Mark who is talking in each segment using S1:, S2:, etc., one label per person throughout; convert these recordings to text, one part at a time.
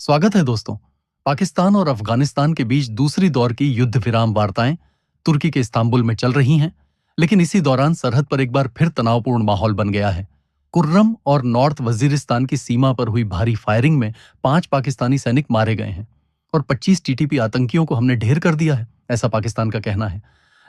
S1: स्वागत है दोस्तों। पाकिस्तान और अफगानिस्तान के बीच दूसरी दौर की युद्ध विराम वार्ताएं तुर्की के इस्तांबुल में चल रही हैं, लेकिन इसी दौरान सरहद पर एक बार फिर तनावपूर्ण माहौल बन गया है। कुर्रम और नॉर्थ वजीरिस्तान की सीमा पर हुई भारी फायरिंग में 5 पाकिस्तानी सैनिक मारे गए हैं और 25 टीटीपी आतंकियों को हमने ढेर कर दिया है, ऐसा पाकिस्तान का कहना है।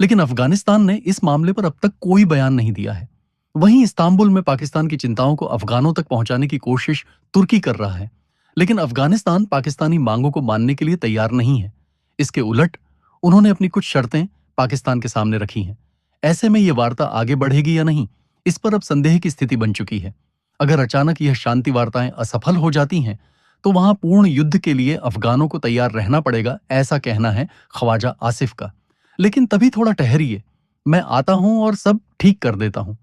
S1: लेकिन अफगानिस्तान ने इस मामले पर अब तक कोई बयान नहीं दिया है। वहीं इस्तांबुल में पाकिस्तान की चिंताओं को अफगानों तक पहुंचाने की कोशिश तुर्की कर रहा है, लेकिन अफगानिस्तान पाकिस्तानी मांगों को मानने के लिए तैयार नहीं है। इसके उलट उन्होंने अपनी कुछ शर्तें पाकिस्तान के सामने रखी हैं। ऐसे में यह वार्ता आगे बढ़ेगी या नहीं, इस पर अब संदेह की स्थिति बन चुकी है। अगर अचानक यह शांति वार्ताएं असफल हो जाती हैं, तो वहां पूर्ण युद्ध के लिए अफगानों को तैयार रहना पड़ेगा, ऐसा कहना है ख्वाजा आसिफ का। लेकिन तभी थोड़ा ठहरिए, मैं आता हूं और सब ठीक कर देता हूं।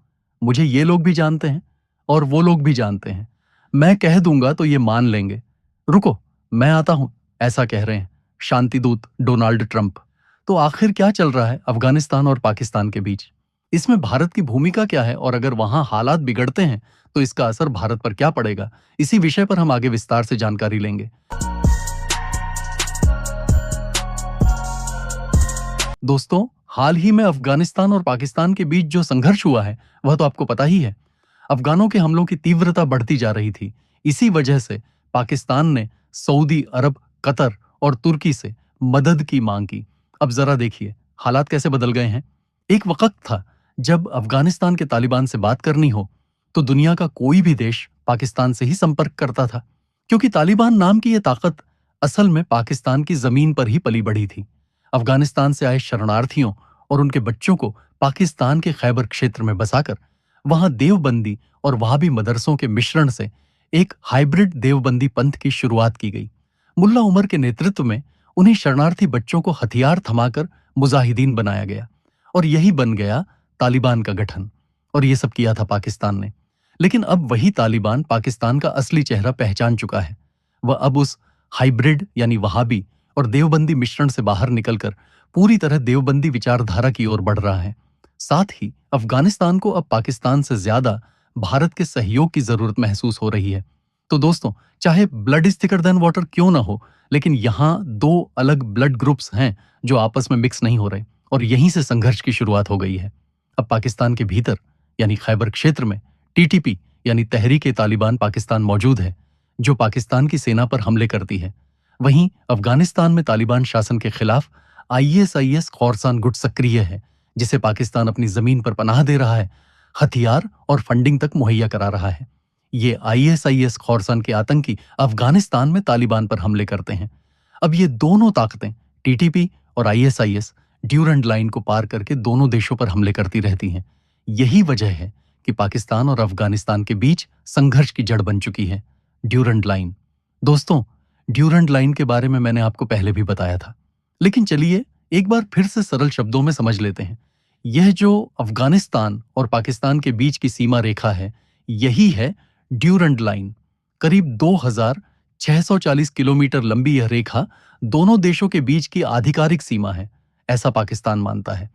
S1: मुझे ये लोग भी जानते हैं और वो लोग भी जानते हैं। मैं कह दूंगा तो ये मान लेंगे। रुको, मैं आता हूं, ऐसा कह रहे हैं शांति दूत डोनाल्ड ट्रंप। तो आखिर क्या चल रहा है अफगानिस्तान और पाकिस्तान के बीच? इसमें भारत की भूमिका क्या है और अगर वहां हालात बिगड़ते हैं तो इसका असर भारत पर क्या पड़ेगा? इसी विषय पर हम आगे विस्तार से जानकारी लेंगे। दोस्तों, हाल ही में अफगानिस्तान और पाकिस्तान के बीच जो संघर्ष हुआ है वह तो आपको पता ही है। अफगानों के हमलों की तीव्रता बढ़ती जा रही थी। इसी वजह से पाकिस्तान ने सऊदी अरब, कतर और तुर्की से मदद की मांग की। अब जरा देखिए हालात कैसे बदल गए हैं। एक वक्त था जब अफगानिस्तान के तालिबान से बात करनी हो तो दुनिया का कोई भी देश पाकिस्तान से ही संपर्क करता था, क्योंकि तालिबान नाम की यह ताकत असल में पाकिस्तान की जमीन पर ही पली बढ़ी थी। अफगानिस्तान से आए शरणार्थियों और उनके बच्चों को पाकिस्तान के खैबर क्षेत्र में बसाकर वहां देवबंदी और वहाबी मदरसों के मिश्रण से एक हाइब्रिड देवबंदी पंथ की शुरुआत की गई। मुल्ला उमर के नेतृत्व में उन्हीं शरणार्थी बच्चों को हथियार थमाकर मुजाहिदीन बनाया गया और यही बन गया तालिबान का गठन। और ये सब किया था पाकिस्तान ने। लेकिन अब वही तालिबान पाकिस्तान का असली चेहरा पहचान चुका है। वह अब उस हाइब्रिड यानी वहाबी और देवबंदी मिश्रण से बाहर निकलकर पूरी तरह देवबंदी विचारधारा की ओर बढ़ रहा है। साथ ही अफगानिस्तान को अब पाकिस्तान से ज्यादा भारत के सहयोग की जरूरत महसूस हो रही है। तो दोस्तों, चाहे blood is thicker than water क्यों ना हो, लेकिन यहाँ दो अलग ब्लड ग्रुप्स हैं जो आपस में मिक्स नहीं हो रहे और यहीं से संघर्ष की शुरुआत हो गई है। अब पाकिस्तान के भीतर यानी खैबर क्षेत्र में टीटीपी यानी तहरीक-ए-तालिबान पाकिस्तान मौजूद है, जो पाकिस्तान की सेना पर हमले करती है। वहीं अफगानिस्तान में तालिबान शासन के खिलाफ आईएसआईएस खोरसान गुट सक्रिय है, जिसे पाकिस्तान अपनी जमीन पर पनाह दे रहा है, हथियार और फंडिंग तक मुहैया करा रहा है। ये आईएसआईएस खोरसान के आतंकी अफगानिस्तान में तालिबान पर हमले करते हैं। अब ये दोनों ताकतें टीटीपी और आईएसआईएस ड्यूरेंट लाइन को पार करके दोनों देशों पर हमले करती रहती हैं। यही वजह है कि पाकिस्तान और अफगानिस्तान के बीच संघर्ष की जड़ बन चुकी है ड्यूरेंट लाइन। दोस्तों, ड्यूरेंट लाइन के बारे में मैंने आपको पहले भी बताया था, लेकिन चलिए एक बार फिर से सरल शब्दों में समझ लेते हैं। यह जो अफगानिस्तान और पाकिस्तान के बीच की सीमा रेखा है, यही है ड्यूरेंट लाइन। करीब 2640 किलोमीटर लंबी यह रेखा दोनों देशों के बीच की आधिकारिक सीमा है, ऐसा पाकिस्तान मानता है।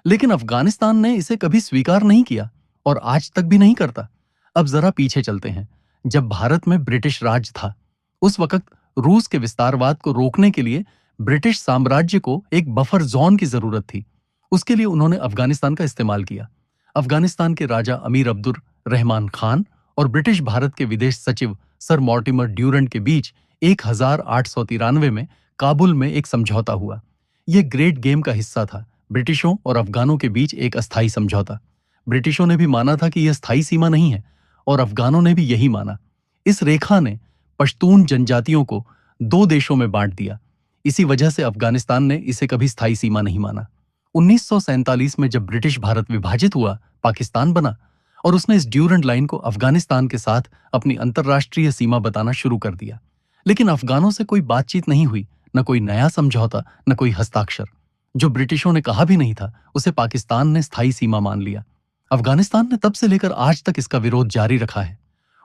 S1: लेकिन अफगानिस्तान ने इसे कभी स्वीकार नहीं किया और आज तक भी नहीं करता। अब जरा पीछे चलते हैं। जब भारत में ब्रिटिश राज था, उस वक्त रूस के विस्तारवाद को रोकने के लिए ब्रिटिश साम्राज्य को एक बफर जोन की जरूरत थी। उसके लिए उन्होंने अफगानिस्तान का इस्तेमाल किया। अफगानिस्तान के राजा अमीर अब्दुर रहमान खान और ब्रिटिश भारत के विदेश सचिव सर मॉर्टिमर ड्यूरेंट के बीच 1893 में काबुल में एक समझौता हुआ। यह ग्रेट गेम का हिस्सा था, ब्रिटिशों और अफगानों के बीच एक अस्थायी समझौता। ब्रिटिशों ने भी माना था कि यह स्थायी सीमा नहीं है और अफगानों ने भी यही माना। इस रेखा ने पश्तून जनजातियों को दो देशों में बांट दिया। इसी वजह से अफगानिस्तान ने इसे कभी स्थायी सीमा नहीं माना। 1947 में जब ब्रिटिश भारत विभाजित हुआ, पाकिस्तान बना और उसने इस ड्यूरेंट लाइन को अफगानिस्तान के साथ अपनी अंतर्राष्ट्रीय सीमा बताना शुरू कर दिया। लेकिन अफगानों से कोई बातचीत नहीं हुई, न कोई नया समझौता, न कोई हस्ताक्षर। जो ब्रिटिशों ने कहा भी नहीं था, उसे पाकिस्तान ने स्थायी सीमा मान लिया। अफगानिस्तान ने तब से लेकर आज तक इसका विरोध जारी रखा है।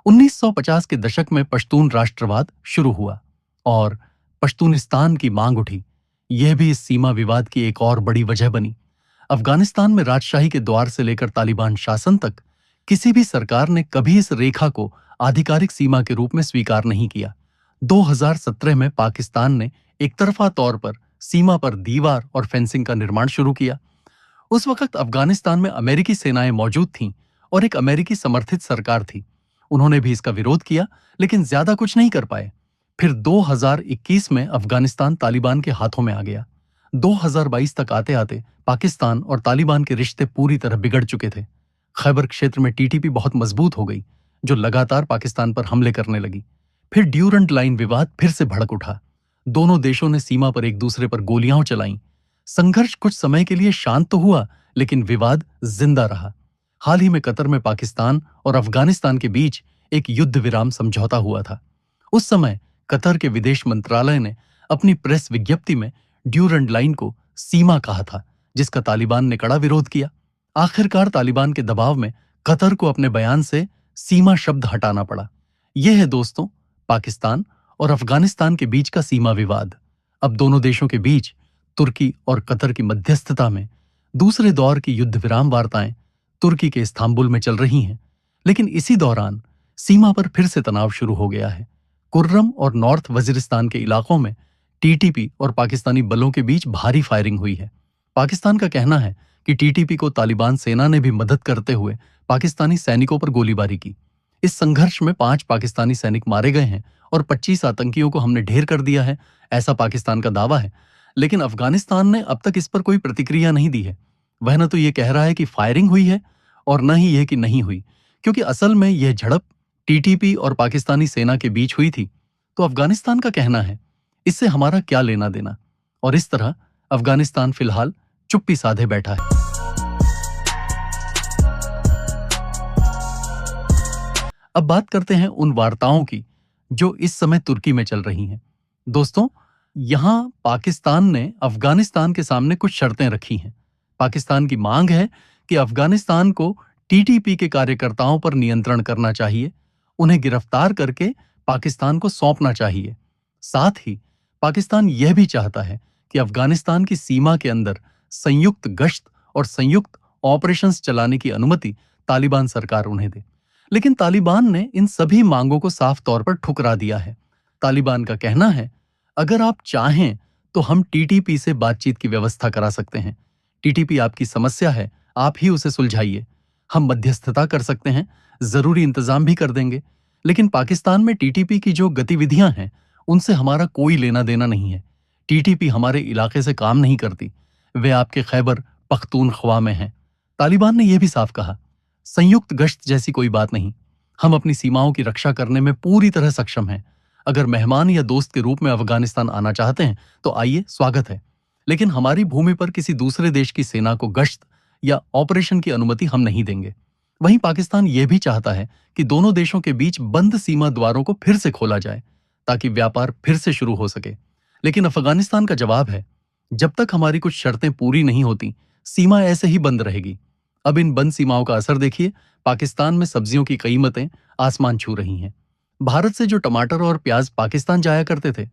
S1: 1950 के दशक में पश्तून राष्ट्रवाद शुरू हुआ और पश्तूनिस्तान की मांग उठी। यह भी इस सीमा विवाद की एक और बड़ी वजह बनी। अफगानिस्तान में राजशाही के द्वार से लेकर तालिबान शासन तक किसी भी सरकार ने कभी इस रेखा को आधिकारिक सीमा के रूप में स्वीकार नहीं किया। 2017 में पाकिस्तान ने एक तरफा तौर पर सीमा पर दीवार और फेंसिंग का निर्माण शुरू किया। उस वक्त अफगानिस्तान में अमेरिकी सेनाएं मौजूद थीं और एक अमेरिकी समर्थित सरकार थी। उन्होंने भी इसका विरोध किया, लेकिन ज्यादा कुछ नहीं कर पाए। फिर 2021 में अफगानिस्तान तालिबान के हाथों में आ गया। 2022 तक आते आते पाकिस्तान और तालिबान के रिश्ते पूरी तरह बिगड़ चुके थे। खैबर क्षेत्र में टीटीपी बहुत मजबूत हो गई, जो लगातार पाकिस्तान पर हमले करने लगी। फिर ड्यूरंट लाइन विवाद फिर से भड़क उठा। दोनों देशों ने सीमा पर एक दूसरे पर गोलियां चलाईं। संघर्ष कुछ समय के लिए शांत तो हुआ, लेकिन विवाद जिंदा रहा। हाल ही में कतर में पाकिस्तान और अफगानिस्तान के बीच एक युद्ध विराम समझौता हुआ था। उस समय कतर के विदेश मंत्रालय ने अपनी प्रेस विज्ञप्ति में ड्यूरंट लाइन को सीमा कहा था, जिसका तालिबान ने कड़ा विरोध किया। आखिरकार तालिबान के दबाव में कतर को अपने बयान से सीमा शब्द हटाना पड़ा। यह है दोस्तों पाकिस्तान और अफगानिस्तान के बीच का सीमा विवाद। अब दोनों देशों के बीच तुर्की और कतर की मध्यस्थता में दूसरे दौर की युद्ध विराम वार्ताएं तुर्की के इस्तांबुल में चल रही हैं। लेकिन इसी दौरान सीमा पर फिर से तनाव शुरू हो गया है। कुर्रम और नॉर्थ वजीरिस्तान के इलाकों में टीटीपी और पाकिस्तानी बलों के बीच भारी फायरिंग हुई है। पाकिस्तान का कहना है कि टीटीपी को तालिबान सेना ने भी मदद करते हुए पाकिस्तानी सैनिकों पर गोलीबारी की। इस संघर्ष में 5 पाकिस्तानी सैनिक मारे गए हैं और 25 आतंकियों को हमने ढेर कर दिया है, ऐसा पाकिस्तान का दावा है। लेकिन अफगानिस्तान ने अब तक इस पर कोई प्रतिक्रिया नहीं दी है। वह न तो ये कह रहा है कि फायरिंग हुई है और न ही यह कि नहीं हुई, क्योंकि असल में यह झड़प टीटीपी और पाकिस्तानी सेना के बीच हुई थी। तो अफगानिस्तान का कहना है, इससे हमारा क्या लेना देना। और इस तरह अफगानिस्तान फिलहाल चुप्पी साधे बैठा है। अब बात करते हैं उन वार्ताओं की जो इस समय तुर्की में चल रही हैं। दोस्तों, यहां पाकिस्तान ने अफगानिस्तान के सामने कुछ शर्तें रखी हैं। पाकिस्तान की मांग है कि अफगानिस्तान को टीटीपी के कार्यकर्ताओं पर नियंत्रण करना चाहिए, उन्हें गिरफ्तार करके पाकिस्तान को सौंपना चाहिए। साथ ही पाकिस्तान यह भी चाहता है कि अफगानिस्तान की सीमा के अंदर संयुक्त गश्त और संयुक्त ऑपरेशंस चलाने की अनुमति तालिबान सरकार उन्हें दे। लेकिन तालिबान ने इन सभी मांगों को साफ तौर पर ठुकरा दिया है। तालिबान का कहना है, अगर आप चाहें तो हम टीटीपी से बातचीत की व्यवस्था करा सकते हैं। टीटीपी आपकी समस्या है, आप ही उसे सुलझाइए। हम मध्यस्थता कर सकते हैं, जरूरी इंतजाम भी कर देंगे। लेकिन पाकिस्तान में टीटीपी की जो गतिविधियां हैं, उनसे हमारा कोई लेना देना नहीं है। टीटीपी हमारे इलाके से काम नहीं करती, वे आपके खैबर पख्तूनख्वा में हैं। तालिबान ने यह भी साफ कहा, संयुक्त गश्त जैसी कोई बात नहीं। हम अपनी सीमाओं की रक्षा करने में पूरी तरह सक्षम हैं। अगर मेहमान या दोस्त के रूप में अफगानिस्तान आना चाहते हैं तो आइए, स्वागत है। लेकिन हमारी भूमि पर किसी दूसरे देश की सेना को गश्त या ऑपरेशन की अनुमति हम नहीं देंगे। वहीं पाकिस्तान यह भी चाहता है कि दोनों देशों के बीच बंद सीमा द्वारों को फिर से खोला जाए ताकि व्यापार फिर से शुरू हो सके। लेकिन अफगानिस्तान का जवाब है, जब तक हमारी कुछ शर्तें पूरी नहीं होती, सीमा ऐसे ही बंद रहेगी। अब इन बंद सीमाओं का असर देखिए। पाकिस्तान में सब्जियों की कीमतें आसमान छू रही हैं। भारत से जो टमाटर और प्याज पाकिस्तान जाया करते थे,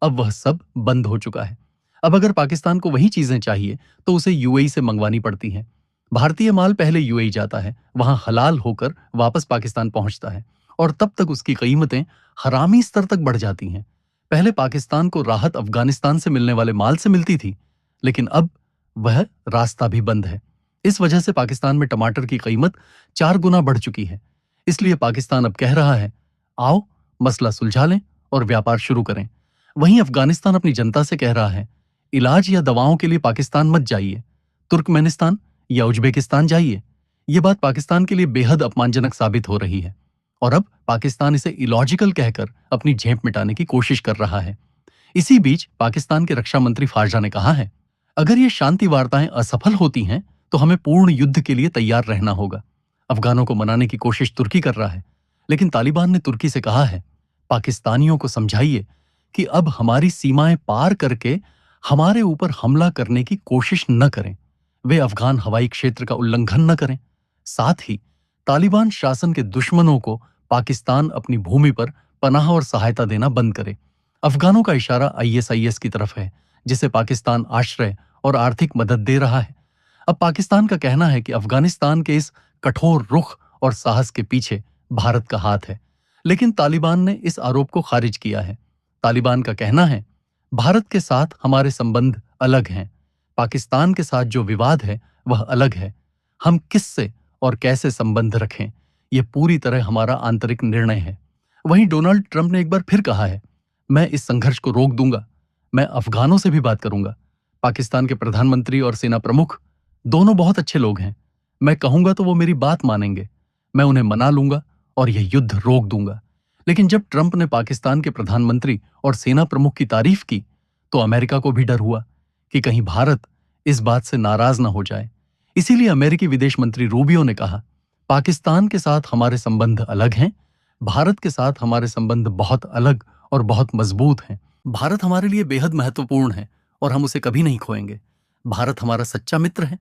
S1: अब वह सब बंद हो चुका है। अब अगर पाकिस्तान को वही चीजें चाहिए तो उसे यूएई से मंगवानी पड़ती हैं। भारतीय माल पहले यूएई जाता है, वहां हलाल होकर वापस पाकिस्तान पहुंचता है और तब तक उसकी कीमतें हरामी स्तर तक बढ़ जाती हैं। पहले पाकिस्तान को राहत अफगानिस्तान से मिलने वाले माल से मिलती थी, लेकिन अब वह रास्ता भी बंद है। इस वजह से पाकिस्तान में टमाटर की कीमत 4 गुना बढ़ चुकी है। इसलिए पाकिस्तान अब कह रहा है, आओ मसला सुलझा लें और व्यापार शुरू करें। वहीं अफगानिस्तान अपनी जनता से कह रहा है, इलाज या दवाओं के लिए पाकिस्तान मत जाइए, तुर्कमेनिस्तान या उज्बेकिस्तान जाइए। यह बात पाकिस्तान के लिए बेहद अपमानजनक साबित हो रही है और अब पाकिस्तान इसे इलॉजिकल कहकर अपनी झेप मिटाने की कोशिश कर रहा है। इसी बीच पाकिस्तान के रक्षा मंत्री फारजा ने कहा है, अगर ये शांति वार्ताएं असफल होती हैं तो हमें पूर्ण युद्ध के लिए तैयार रहना होगा। अफगानों को मनाने की कोशिश तुर्की कर रहा है, लेकिन तालिबान ने तुर्की से कहा है, पाकिस्तानियों को समझाइए कि अब हमारी सीमाएं पार करके हमारे ऊपर हमला करने की कोशिश न करें। वे अफगान हवाई क्षेत्र का उल्लंघन न करें। साथ ही तालिबान शासन के दुश्मनों को पाकिस्तान अपनी भूमि पर पनाह और सहायता देना बंद करे। अफगानों का इशारा आईएसआईएस की तरफ है, जिसे पाकिस्तान आश्रय और आर्थिक मदद दे रहा है। अब पाकिस्तान का कहना है कि अफगानिस्तान के इस कठोर रुख और साहस के पीछे भारत का हाथ है, लेकिन तालिबान ने इस आरोप को खारिज किया है। तालिबान का कहना है, भारत के साथ हमारे संबंध अलग हैं, पाकिस्तान के साथ जो विवाद है वह अलग है। हम किससे और कैसे संबंध रखें, यह पूरी तरह हमारा आंतरिक निर्णय है। वहीं डोनाल्ड ट्रंप ने एक बार फिर कहा है, मैं इस संघर्ष को रोक दूंगा, मैं अफगानों से भी बात करूंगा। पाकिस्तान के प्रधानमंत्री और सेना प्रमुख दोनों बहुत अच्छे लोग हैं। मैं कहूंगा तो वो मेरी बात मानेंगे, मैं उन्हें मना लूंगा और यह युद्ध रोक दूंगा। लेकिन जब ट्रंप ने पाकिस्तान के प्रधानमंत्री और सेना प्रमुख की तारीफ की, तो अमेरिका को भी डर हुआ कि कहीं भारत इस बात से नाराज ना हो जाए। इसीलिए अमेरिकी विदेश मंत्री रूबियो ने कहा, पाकिस्तान के साथ हमारे संबंध अलग हैं, भारत के साथ हमारे संबंध बहुत अलग और बहुत मजबूत हैं। भारत हमारे लिए बेहद महत्वपूर्ण है और हम उसे कभी नहीं खोएंगे। भारत हमारा सच्चा मित्र है।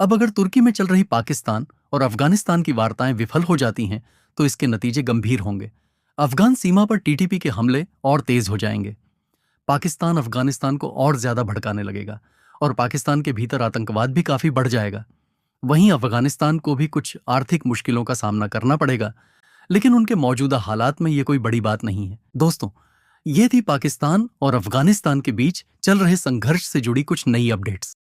S1: अब अगर तुर्की में चल रही पाकिस्तान और अफगानिस्तान की वार्ताएं विफल हो जाती हैं, तो इसके नतीजे गंभीर होंगे। अफगान सीमा पर टीटीपी के हमले और तेज हो जाएंगे। पाकिस्तान अफगानिस्तान को और ज्यादा भड़काने लगेगा और पाकिस्तान के भीतर आतंकवाद भी काफी बढ़ जाएगा। वहीं अफगानिस्तान को भी कुछ आर्थिक मुश्किलों का सामना करना पड़ेगा, लेकिन उनके मौजूदा हालात में ये कोई बड़ी बात नहीं है। दोस्तों, ये थी पाकिस्तान और अफगानिस्तान के बीच चल रहे संघर्ष से जुड़ी कुछ नई अपडेट्स।